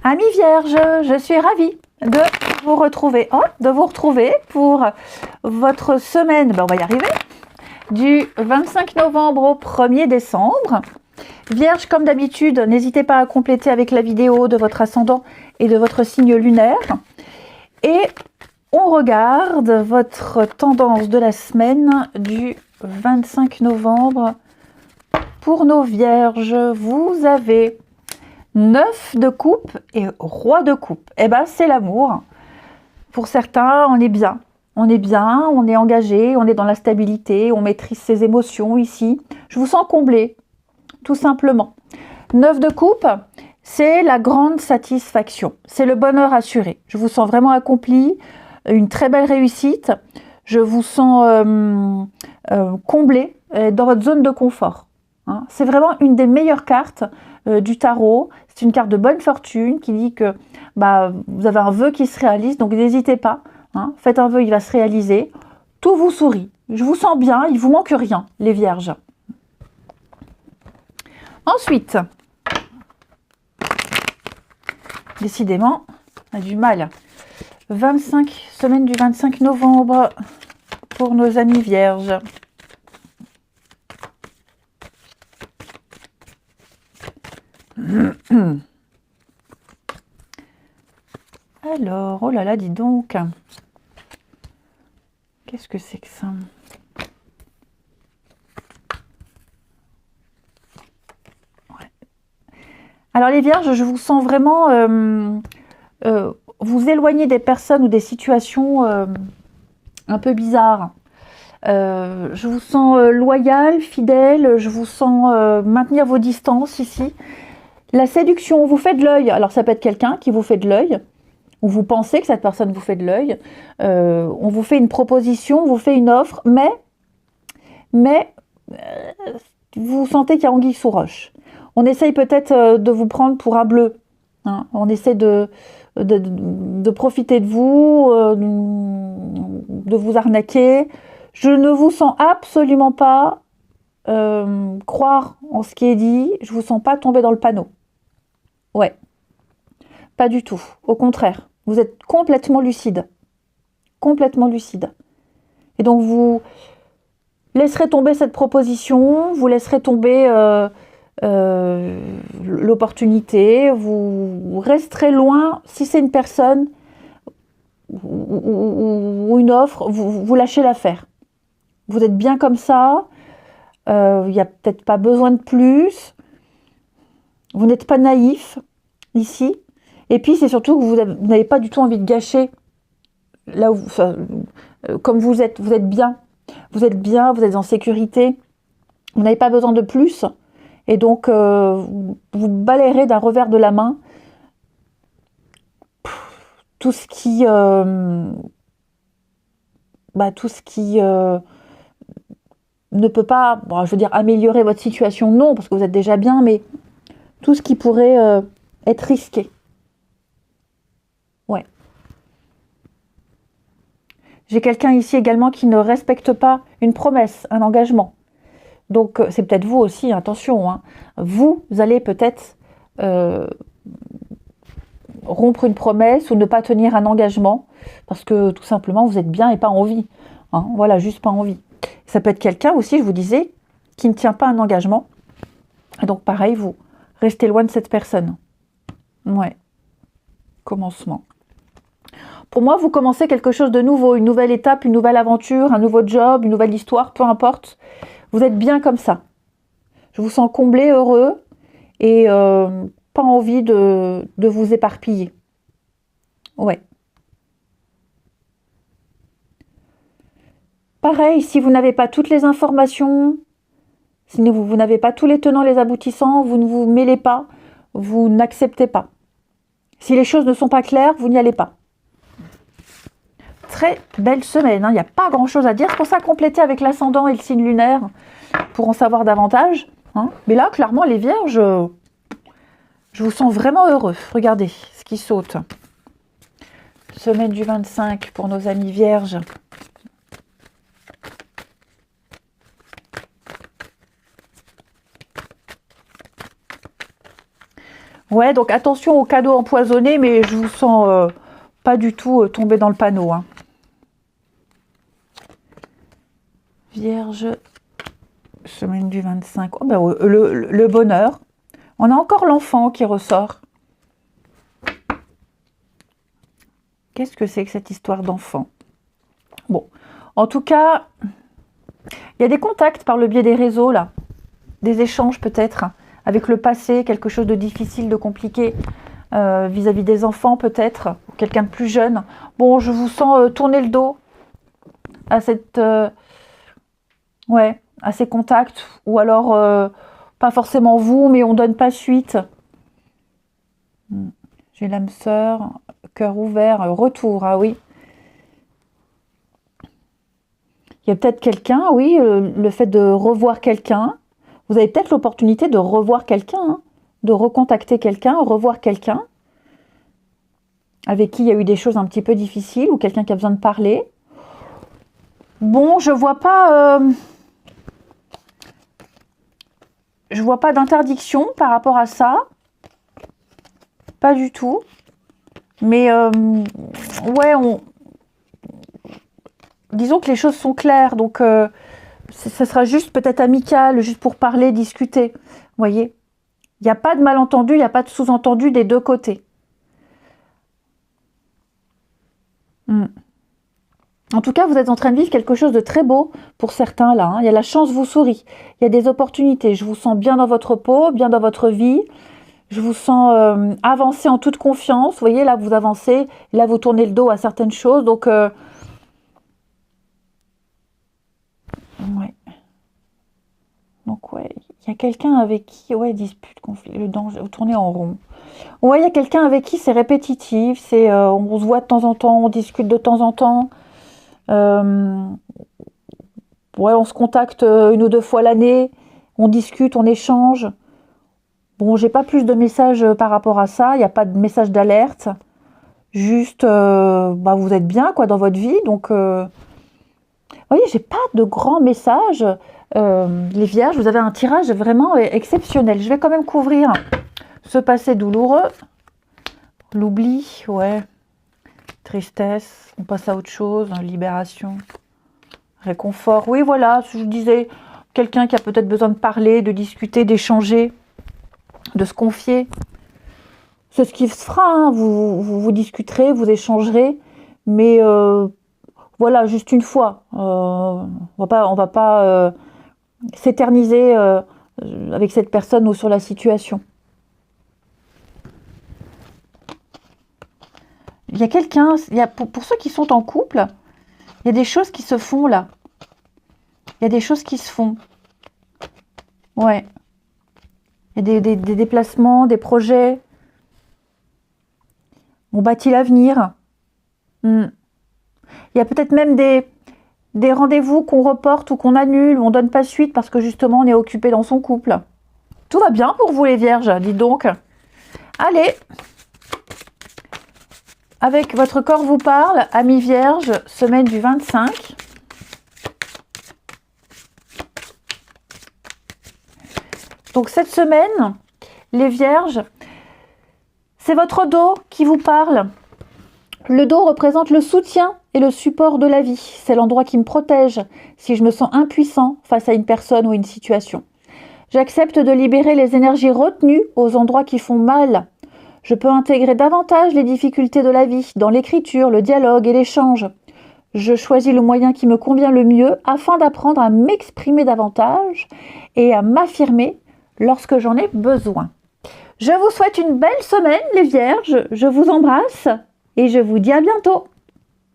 Amis vierges, je suis ravie de vous retrouver, pour votre semaine, on va y arriver, du 25 novembre au 1er décembre. Vierge, comme d'habitude, n'hésitez pas à compléter avec la vidéo de votre ascendant et de votre signe lunaire. Et on regarde votre tendance de la semaine du 25 novembre. Pour nos vierges, vous avez 9 de coupe et roi de coupe. Eh bien, c'est l'amour. Pour certains, on est bien. On est bien, on est engagé, on est dans la stabilité, on maîtrise ses émotions ici. Je vous sens comblé, tout simplement. 9 de coupe, c'est la grande satisfaction. C'est le bonheur assuré. Je vous sens vraiment accompli, une très belle réussite. Je vous sens comblé dans votre zone de confort. Hein. C'est vraiment une des meilleures cartes du tarot. C'est une carte de bonne fortune qui dit que vous avez un vœu qui se réalise, donc n'hésitez pas. Hein. Faites un vœu, il va se réaliser. Tout vous sourit. Je vous sens bien, il ne vous manque rien, les vierges. Ensuite, décidément, on a du mal. Semaine du 25 novembre pour nos amis vierges. Alors, oh là là, dis donc. Qu'est-ce que c'est que ça? Ouais. Alors les vierges, je vous sens vraiment vous éloigner des personnes ou des situations un peu bizarres. Je vous sens loyal, fidèle, je vous sens maintenir vos distances ici. La séduction, vous fait de l'œil. Alors ça peut être quelqu'un qui vous fait de l'œil, ou vous pensez que cette personne vous fait de l'œil. On vous fait une proposition, on vous fait une offre, mais vous sentez qu'il y a anguille sous roche. On essaye peut-être de vous prendre pour un bleu. Hein. On essaie de profiter de vous, de vous arnaquer. Je ne vous sens absolument pas croire en ce qui est dit. Je ne vous sens pas tomber dans le panneau. Ouais, pas du tout. Au contraire, vous êtes complètement lucide. Complètement lucide. Et donc, vous laisserez tomber cette proposition, vous laisserez tomber l'opportunité, vous resterez loin. Si c'est une personne ou une offre, vous lâchez l'affaire. Vous êtes bien comme ça, il n'y a peut-être pas besoin de plus. Vous n'êtes pas naïf ici. Et puis, c'est surtout que vous n'avez pas du tout envie de gâcher là où, comme vous êtes bien. Vous êtes bien, vous êtes en sécurité. Vous n'avez pas besoin de plus. Et donc, vous balayerez d'un revers de la main tout ce qui ne peut pas, je veux dire, améliorer votre situation, non, parce que vous êtes déjà bien, mais tout ce qui pourrait être risqué. Ouais. J'ai quelqu'un ici également qui ne respecte pas une promesse, un engagement. Donc, c'est peut-être vous aussi, attention. Hein. Vous allez peut-être rompre une promesse ou ne pas tenir un engagement parce que tout simplement, vous êtes bien et pas envie. Hein. Voilà, juste pas envie. Ça peut être quelqu'un aussi, je vous disais, qui ne tient pas un engagement. Et donc, pareil, vous restez loin de cette personne. Ouais. Commencement. Pour moi, vous commencez quelque chose de nouveau, une nouvelle étape, une nouvelle aventure, un nouveau job, une nouvelle histoire, peu importe. Vous êtes bien comme ça. Je vous sens comblé, heureux et pas envie de vous éparpiller. Ouais. Pareil, si vous n'avez pas toutes les informations, si vous n'avez pas tous les tenants, les aboutissants, vous ne vous mêlez pas, vous n'acceptez pas. Si les choses ne sont pas claires, vous n'y allez pas. Très belle semaine, hein. Il n'y a pas grand-chose à dire. C'est pour ça compléter avec l'ascendant et le signe lunaire pour en savoir davantage. Hein. Mais là, clairement, les vierges, je vous sens vraiment heureux. Regardez ce qui saute. Semaine du 25 pour nos amis vierges. Ouais, donc attention aux cadeaux empoisonnés, mais je vous sens pas du tout tomber dans le panneau. Hein. Vierge, semaine du 25. Oh, ben, le bonheur. On a encore l'enfant qui ressort. Qu'est-ce que c'est que cette histoire d'enfant? Bon, en tout cas, il y a des contacts par le biais des réseaux, là. Des échanges peut-être, avec le passé, quelque chose de difficile, de compliqué, vis-à-vis des enfants peut-être, ou quelqu'un de plus jeune. Bon, je vous sens tourner le dos à cette... ouais, à ces contacts, ou alors pas forcément vous, mais on donne pas suite. J'ai l'âme sœur, cœur ouvert, retour, ah oui. Il y a peut-être quelqu'un, oui, le fait de revoir quelqu'un. Vous avez peut-être l'opportunité de revoir quelqu'un, hein, de recontacter quelqu'un, revoir quelqu'un avec qui il y a eu des choses un petit peu difficiles ou quelqu'un qui a besoin de parler. Bon, je vois pas d'interdiction par rapport à ça. Pas du tout. Mais ouais, disons que les choses sont claires, donc ça sera juste peut-être amical, juste pour parler, discuter. Vous voyez, il n'y a pas de malentendu, il n'y a pas de sous-entendu des deux côtés. En tout cas, vous êtes en train de vivre quelque chose de très beau pour certains là. Hein. Il y a la chance vous sourit, il y a des opportunités. Je vous sens bien dans votre peau, bien dans votre vie. Je vous sens avancer en toute confiance. Vous voyez, là, vous avancez. Là, vous tournez le dos à certaines choses. Donc, ouais. Donc, ouais, il y a quelqu'un avec qui, ouais, dispute, conflit, le danger, vous tournez en rond. Ouais, il y a quelqu'un avec qui c'est répétitif. C'est, on se voit de temps en temps, on discute de temps en temps. Ouais, on se contacte une ou deux fois l'année. On discute, on échange. Bon, j'ai pas plus de messages par rapport à ça, il n'y a pas de message d'alerte. Juste, bah, vous êtes bien quoi dans votre vie, donc vous voyez, j'ai pas de grands messages. Les vierges, vous avez un tirage vraiment exceptionnel. Je vais quand même couvrir ce passé douloureux, l'oubli, ouais, tristesse, on passe à autre chose, libération, réconfort. Oui, voilà, je vous disais, quelqu'un qui a peut-être besoin de parler, de discuter, d'échanger, de se confier. C'est ce qui se fera, hein. Vous discuterez, vous échangerez, mais voilà, juste une fois. On va pas s'éterniser avec cette personne ou sur la situation. Il y a quelqu'un, pour ceux qui sont en couple, il y a des choses qui se font là. Il y a des choses qui se font. Ouais. Il y a des déplacements, des projets. On bâtit l'avenir. Il y a peut-être même des rendez-vous qu'on reporte ou qu'on annule, ou on donne pas suite parce que justement on est occupé dans son couple. Tout va bien pour vous les vierges, dites donc. Allez, avec votre corps vous parle, amis vierges, semaine du 25. Donc cette semaine, les vierges, c'est votre dos qui vous parle. Le dos représente le soutien et le support de la vie. C'est l'endroit qui me protège si je me sens impuissant face à une personne ou une situation. J'accepte de libérer les énergies retenues aux endroits qui font mal. Je peux intégrer davantage les difficultés de la vie dans l'écriture, le dialogue et l'échange. Je choisis le moyen qui me convient le mieux afin d'apprendre à m'exprimer davantage et à m'affirmer lorsque j'en ai besoin. Je vous souhaite une belle semaine, les vierges. Je vous embrasse et je vous dis à bientôt.